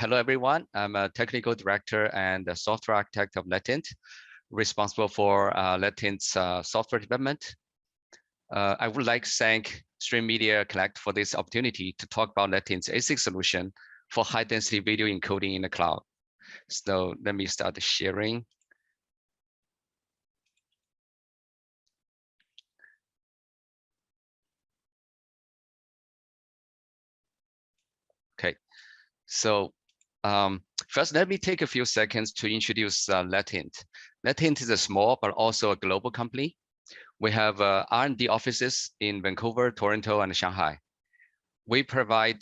Hello, everyone. I'm a technical director and a software architect of NETINT, responsible for NETINT's software development. I would like to thank Stream Media Connect for this opportunity to talk about NETINT's ASIC solution for high-density video encoding in the cloud. So let me start sharing. Okay, so first, let me take a few seconds to introduce NETINT. NETINT is a small but also a global company. We have R&D offices in Vancouver, Toronto, and Shanghai. We provide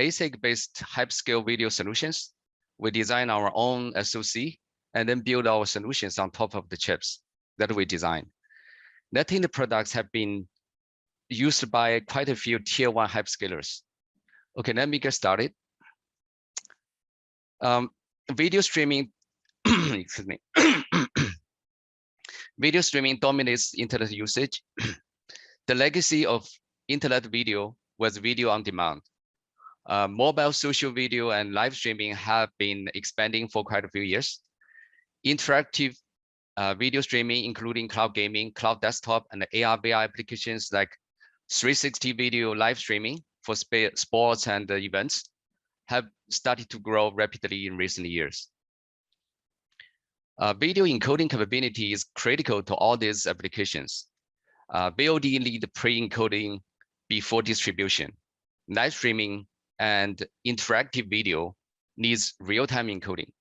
ASIC-based hyperscale video solutions. We design our own SoC and then build our solutions on top of the chips that we design. NETINT products have been used by quite a few tier 1 hyperscalers. Okay, let me get started. Video streaming, excuse me. Video streaming dominates internet usage. The legacy of internet video was video on demand. Mobile social video and live streaming have been expanding for quite a few years. Interactive video streaming, including cloud gaming, cloud desktop, and AR/VR applications like 360 video live streaming for sports and events have started to grow rapidly in recent years. Video encoding capability is critical to all these applications. VOD need pre-encoding before distribution. Live streaming and interactive video needs real-time encoding.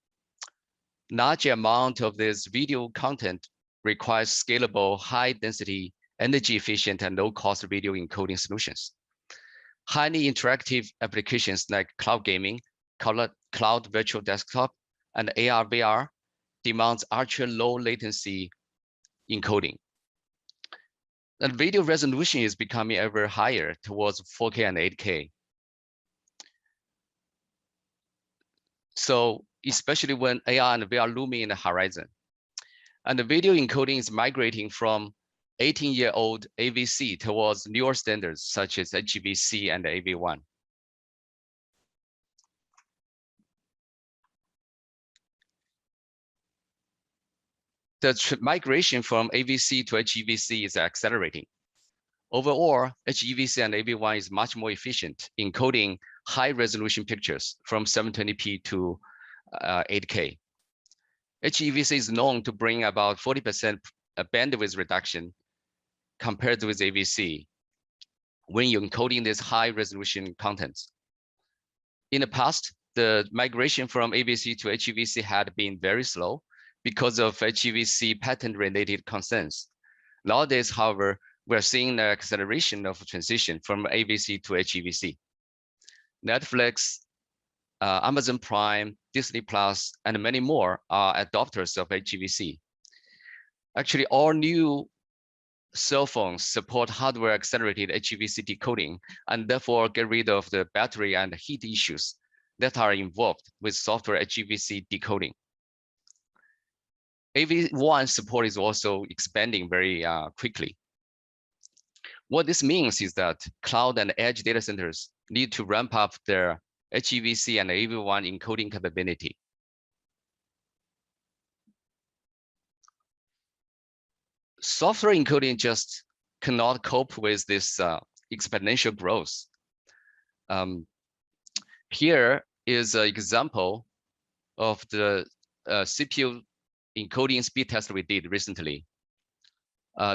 Large amount of this video content requires scalable, high-density, energy-efficient, and low-cost video encoding solutions. Highly interactive applications like cloud gaming, cloud virtual desktop, and AR/VR demands ultra-low latency encoding. And video resolution is becoming ever higher towards 4K and 8K. So especially when AR and VR looming in the horizon. And the video encoding is migrating from 18-year-old AVC towards newer standards such as HEVC and AV1. The migration from AVC to HEVC is accelerating. Overall, HEVC and AV1 is much more efficient in encoding high-resolution pictures from 720p to 8K. HEVC is known to bring about 40% bandwidth reduction compared with AVC when you're encoding this high-resolution contents. In the past, the migration from AVC to HEVC had been very slow because of HEVC patent-related concerns. Nowadays, however, we're seeing the acceleration of transition from AVC to HEVC. Netflix, Amazon Prime, Disney Plus, and many more are adopters of HEVC. Actually, all new cell phones support hardware accelerated HEVC decoding and therefore get rid of the battery and heat issues that are involved with software HEVC decoding. AV1 support is also expanding very quickly. What this means is that cloud and edge data centers need to ramp up their HEVC and AV1 encoding capability. Software encoding just cannot cope with this exponential growth. Here is an example of the CPU encoding speed test we did recently.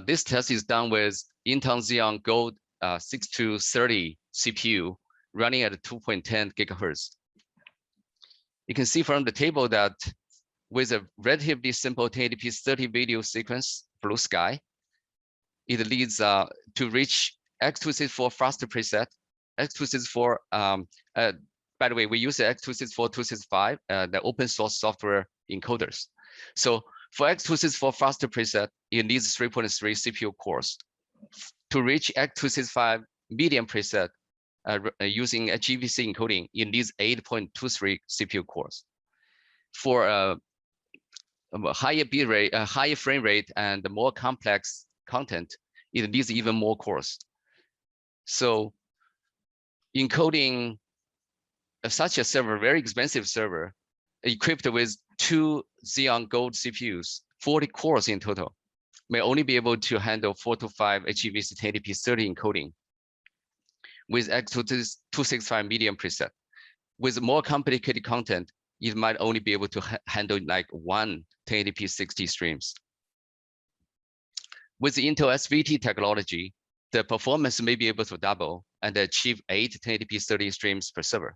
This test is done with Intel Xeon Gold 6230 CPU running at 2.10 gigahertz. You can see from the table that with a relatively simple 1080p 30 video sequence, Blue Sky, it leads to reach X264 faster preset. X264, by the way, we use the X264 265, the open source software encoders. So for X264 faster preset, it needs 3.3 CPU cores. To reach X265 medium preset using HEVC encoding, it needs 8.23 CPU cores. For a higher bit rate, higher frame rate, and more complex content, it needs even more cores. So encoding such a server, very expensive server, equipped with 2 Xeon Gold CPUs, 40 cores in total, may only be able to handle 4 to 5 HEVC 1080p 30 encoding with X265 medium preset. With more complicated content, it might only be able to handle like 1 1080p 60 streams. With the Intel SVT technology, the performance may be able to double and achieve 8 1080p 30 streams per server.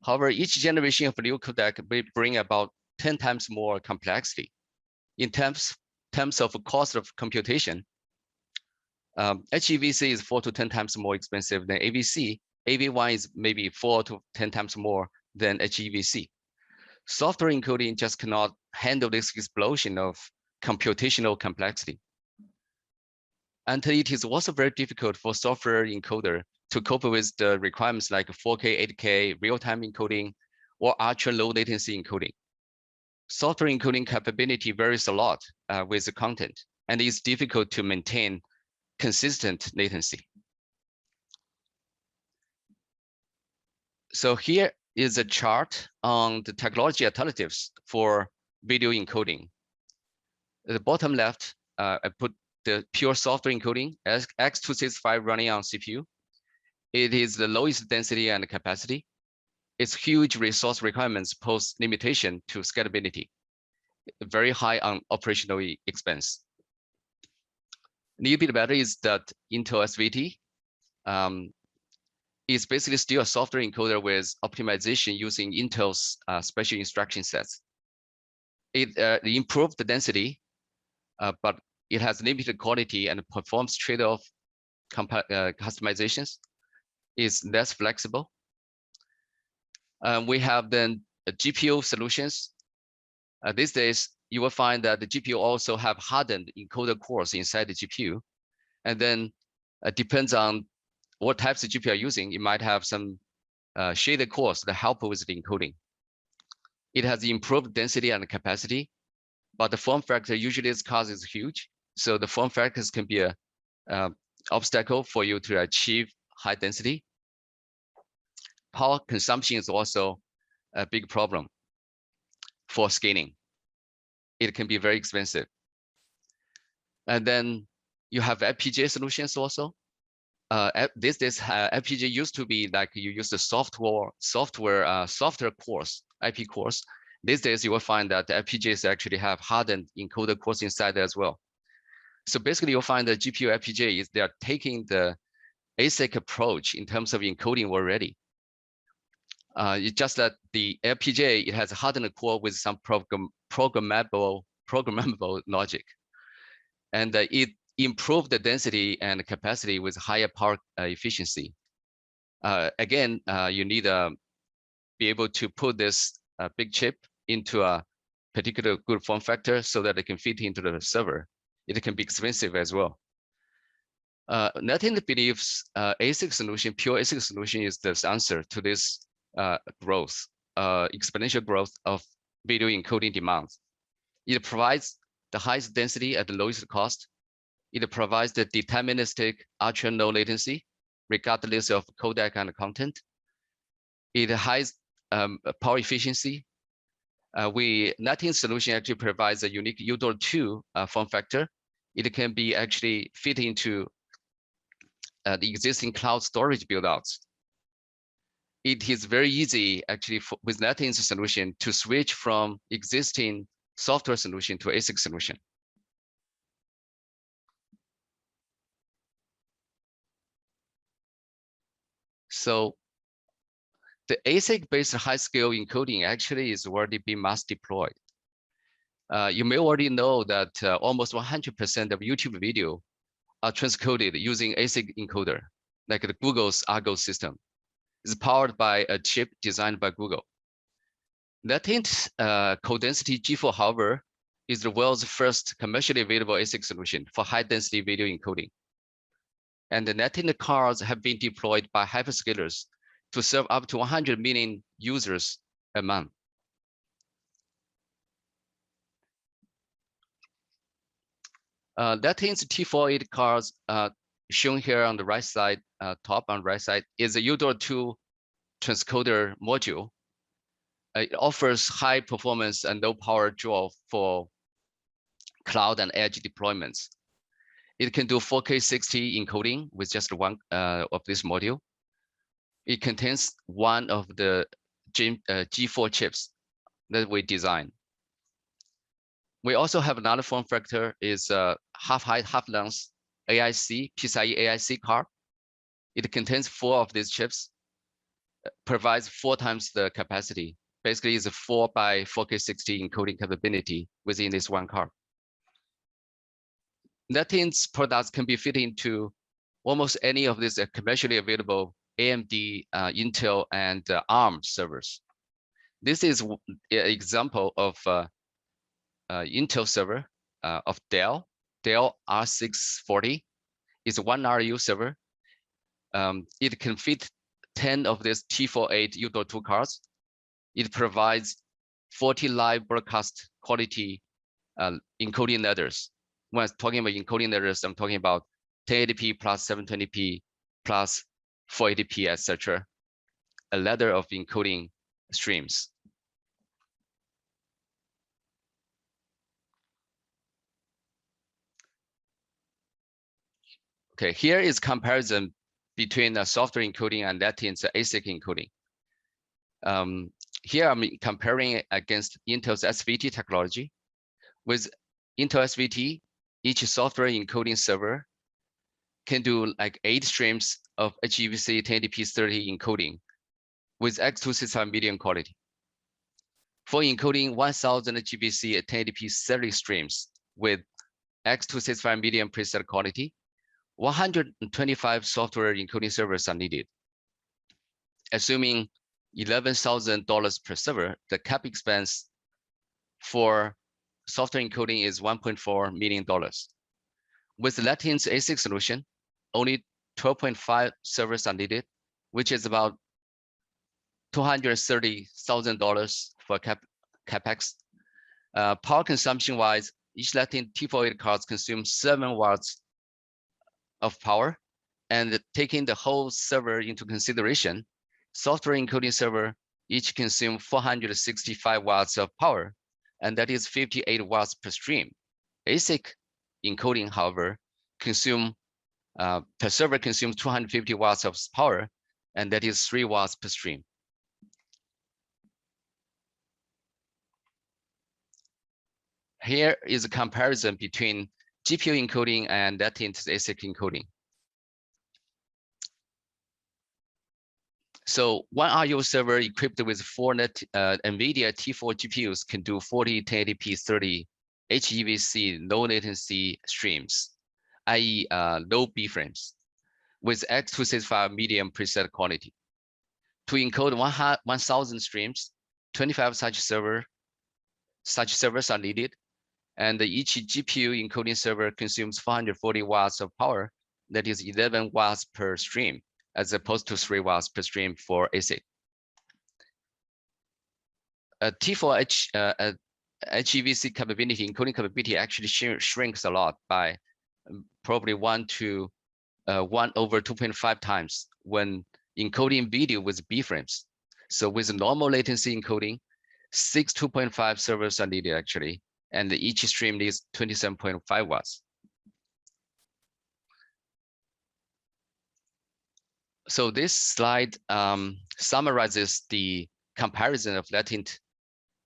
However, each generation of new codec will bring about 10 times more complexity. In terms of cost of computation, HEVC is 4 to 10 times more expensive than AVC. AV1 is maybe 4 to 10 times more than HEVC. Software encoding just cannot handle this explosion of computational complexity. And it is also very difficult for software encoder to cope with the requirements like 4K, 8K, real-time encoding, or ultra-low latency encoding. Software encoding capability varies a lot with the content, and it's difficult to maintain consistent latency. So here is a chart on the technology alternatives for video encoding. At the bottom left, I put the pure software encoding as X265 running on CPU. It is the lowest density and capacity. Its huge resource requirements pose limitation to scalability, very high on operational expense. A little bit better is that Intel SVT is basically still a software encoder with optimization using Intel's special instruction sets. It improved the density, but it has limited quality and performs trade-off customizations. It's less flexible. We have then GPU solutions. These days, you will find that the GPU also have hardened encoder cores inside the GPU. And then depends on what types of GPU are using, it might have some shaded cores that help with the encoding. It has improved density and capacity, but the form factor, usually its cost is huge. So the form factors can be a obstacle for you to achieve high density. Power consumption is also a big problem for scaling. It can be very expensive. And then you have FPGA solutions also. This FPGA used to be like you use the software cores, IP cores. These days you will find that the FPGAs actually have hardened encoder cores inside as well. So basically you'll find the GPU FPGA they are taking the ASIC approach in terms of encoding already. It's just that the FPGA, it has a hardened core with some programmable logic. And it improved the density and capacity with higher power efficiency. Again, you need to be able to put this big chip into a particular good form factor so that it can fit into the server. It can be expensive as well. NETINT believes ASIC solution, pure ASIC solution is the answer to this growth, exponential growth of video encoding demands. It provides the highest density at the lowest cost. It provides the deterministic ultra low latency, regardless of codec and content. It has power efficiency. NETINT solution actually provides a unique UDOR2 form factor. It can be actually fit into the existing cloud storage buildouts. It is very easy actually with NETINT solution to switch from existing software solution to ASIC solution. So the ASIC-based high-scale encoding actually is already being mass deployed. You may already know that almost 100% of YouTube video are transcoded using ASIC encoder, like the Google's Argo system. It's powered by a chip designed by Google. NETINT Codensity G5, however, is the world's first commercially available ASIC solution for high-density video encoding. And the NETINT cards have been deployed by hyperscalers to serve up to 100 million users a month. NETINT's T4 cards shown here on the right side, top on the right side, is a UDOR2 transcoder module. It offers high performance and low power draw for cloud and edge deployments. It can do 4K 60 encoding with just one of this module. It contains one of the G4 chips that we designed. We also have another form factor is half height, half length AIC, PCIe AIC card. It contains 4 of these chips, provides 4 times the capacity. Basically, it's a 4 by 4K 60 encoding capability within this one card. NETINT's products can be fitted into almost any of these commercially available AMD, Intel, and ARM servers. This is an example of Intel server of Dell R640. It's a 1 RU server. It can fit 10 of these T4 U.2 cards. It provides 40 live broadcast quality encoding ladders. When I'm talking about encoding ladders, I'm talking about 1080p plus 720p plus 480p, etc. A ladder of encoding streams. Okay, here is comparison between the software encoding and NETINT's ASIC encoding. Here I'm comparing against Intel's SVT technology. With Intel SVT, each software encoding server can do like 8 streams of HEVC 1080p 30 encoding with X265 medium quality. For encoding 1000 HEVC at 1080p 30 streams with X265 medium preset quality, 125 software encoding servers are needed. Assuming $11,000 per server, the cap expense for software encoding is $1.4 million. With NETINT's ASIC solution, only 12.5 servers are needed, which is about $230,000 for capex. Power consumption wise, each NETINT T4 cards consume 7 watts of power, and taking the whole server into consideration, software encoding server each consume 465 watts of power, and that is 58 watts per stream. ASIC encoding, however, per server consumes 250 watts of power, and that is 3 watts per stream. Here is a comparison between GPU encoding and NETINT's ASIC encoding. So one RU server equipped with 4 NVIDIA T4 GPUs can do 40 1080p 30 HEVC low latency streams, i.e. low B frames, with X265 medium preset quality. To encode 1000 streams, 25 such servers are needed, and each GPU encoding server consumes 440 watts of power, that is 11 watts per stream, as opposed to 3 watts per stream for ASIC. T4 HEVC capability, encoding capability actually shrinks a lot by probably 1 over 2.5 times when encoding video with B frames. So with normal latency encoding, 6 2.5 servers are needed actually, and each stream needs 27.5 watts. So this slide summarizes the comparison of NETINT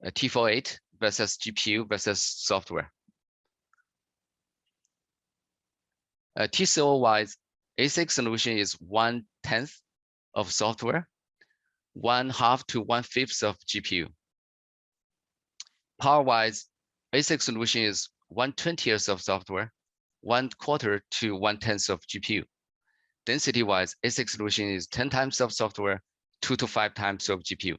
T48 versus GPU versus software. TCO-wise, ASIC solution is 1/10 of software, 1/2 to 1/5 of GPU. Power-wise, ASIC solution is 1/20 of software, 1/4 to 1/10 of GPU. Density-wise, ASIC solution is 10 times of software, 2 to 5 times of GPU.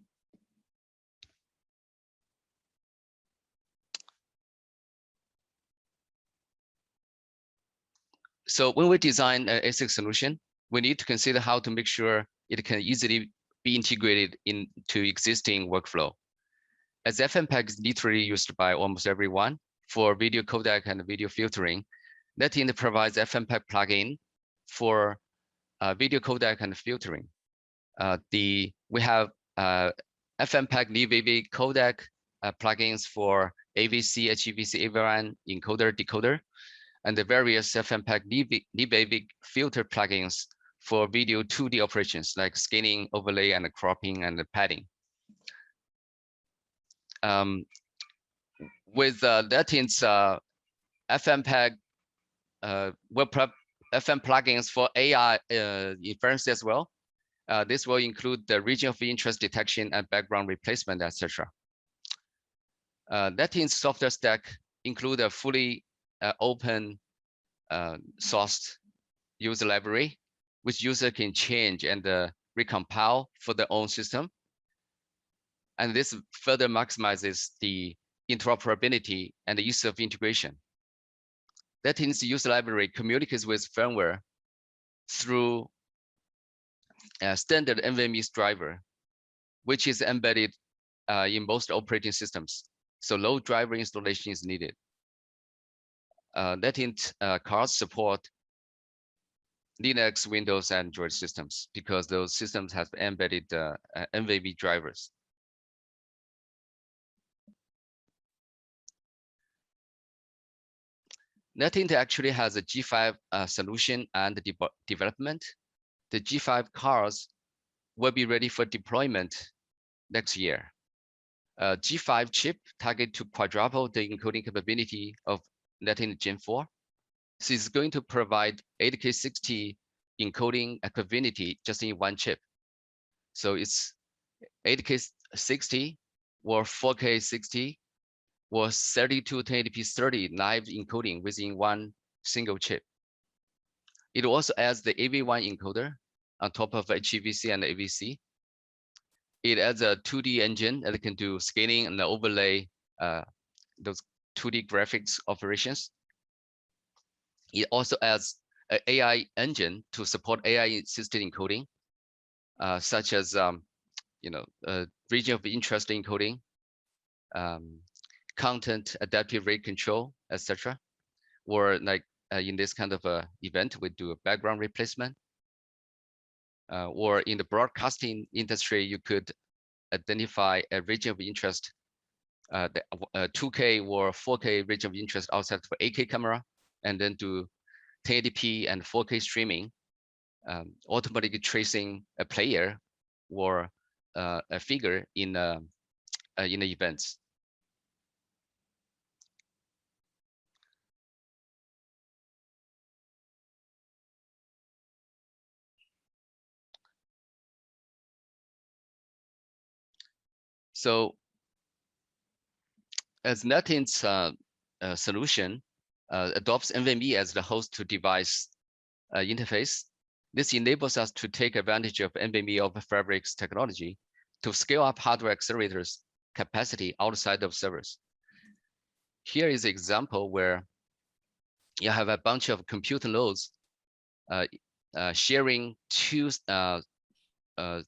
So when we design an ASIC solution, we need to consider how to make sure it can easily be integrated into existing workflow. As FMPEG is literally used by almost everyone for video codec and video filtering, NETINT provides FMPEG plugin for video codec and filtering. We We have FMPEG NVIDIA Codec plugins for AVC, HEVC, AVRAN encoder, decoder, and the various FMPEG NVIDIA filter plugins for video 2D operations like scaling, overlay, and cropping and padding. With NETINT's FMPEG FM plugins for AI inference as well. This will include the region of interest detection and background replacement, etc. NETINT's software stack include a fully open sourced user library, which user can change and recompile for their own system. And this further maximizes the interoperability and the ease of integration. NETINT's user library communicates with firmware through a standard NVMe driver, which is embedded in most operating systems. So low driver installation is needed. NETINT cards support Linux, Windows, and Android systems because those systems have embedded NVMe drivers. NETINT actually has a G5 solution and development. The G5 cards will be ready for deployment next year. G5 chip target to quadruple the encoding capability of NETINT Gen 4. So it's going to provide 8K60 encoding capability just in one chip. So it's 8K60 or 4K60 or 32 1080p 30 live encoding within one single chip. It also adds the AV1 encoder on top of HEVC and AVC. It adds a 2D engine that can do scaling and overlay those 2D graphics operations. It also adds an AI engine to support AI-assisted encoding, such as region of interest encoding, content adaptive rate control, etc. Or like in this kind of event, we do a background replacement. Or in the broadcasting industry, you could identify a region of interest, the 2K or 4K region of interest outside for 8K camera, and then do 1080p and 4K streaming, automatically tracing a player or a figure in the events. So as NETINT's solution adopts NVMe as the host to device interface, this enables us to take advantage of NVMe over Fabric's technology to scale up hardware accelerators capacity outside of servers. Here is an example where you have a bunch of compute nodes sharing two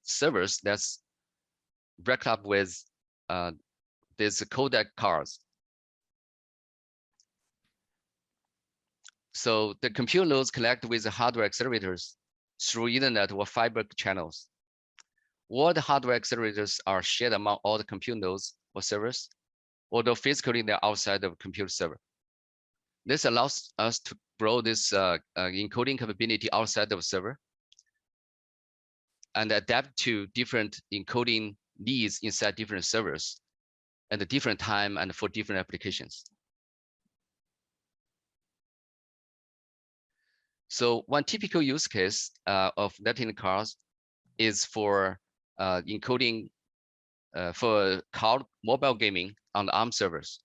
servers that's racked up with these codec cards. So the compute nodes connect with the hardware accelerators through Ethernet or fiber channels. All the hardware accelerators are shared among all the compute nodes or servers, although physically they're outside of compute server. This allows us to grow this encoding capability outside of server and adapt to different encoding needs inside different servers at a different time and for different applications. So one typical use case of NETINT cards is for encoding for cloud mobile gaming on the ARM servers.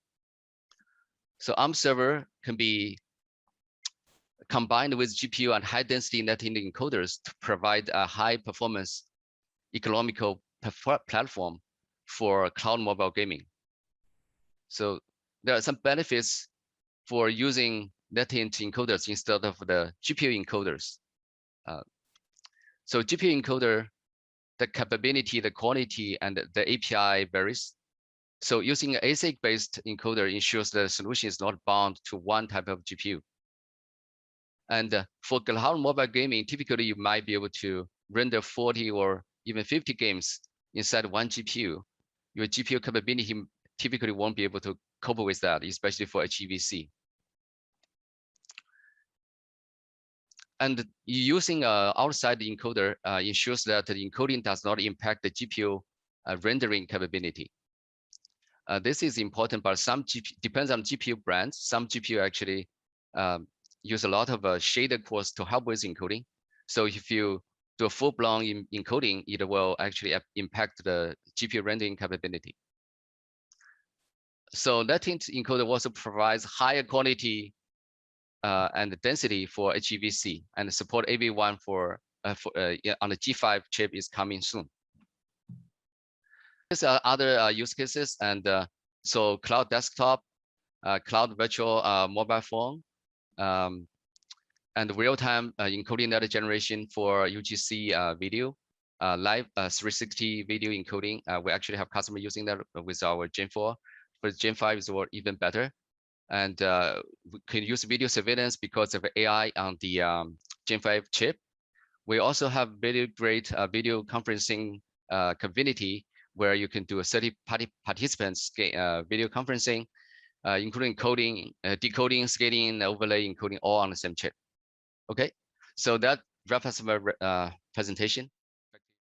So ARM server can be combined with GPU and high density NETINT encoders to provide a high performance economical platform for cloud mobile gaming. So there are some benefits for using NETINT encoders instead of the GPU encoders. So GPU encoder, the capability, the quality, and the API varies. So using an ASIC-based encoder ensures the solution is not bound to one type of GPU. And for cloud mobile gaming, typically you might be able to render 40 or even 50 games inside one GPU, your GPU capability typically won't be able to cope with that, especially for HEVC. And using outside encoder ensures that the encoding does not impact the GPU rendering capability. This is important, but depends on GPU brands. Some GPU actually use a lot of shader cores to help with encoding. So if you do a full-blown encoding, it will actually impact the GPU rendering capability. So NETINT encoder also provides higher quality and density for HEVC and support AV1 on the G5 chip is coming soon. There's other use cases, and so cloud desktop, cloud virtual mobile phone, and real-time encoding data generation for UGC video, live 360 video encoding. We actually have customers using that with our Gen 4. For Gen 5 is even better. And we can use video surveillance because of AI on the Gen 5 chip. We also have very great video conferencing community where you can do a 30 participants video conferencing, including coding, decoding, scaling, overlay, encoding, all on the same chip. Okay, so that wraps up my presentation.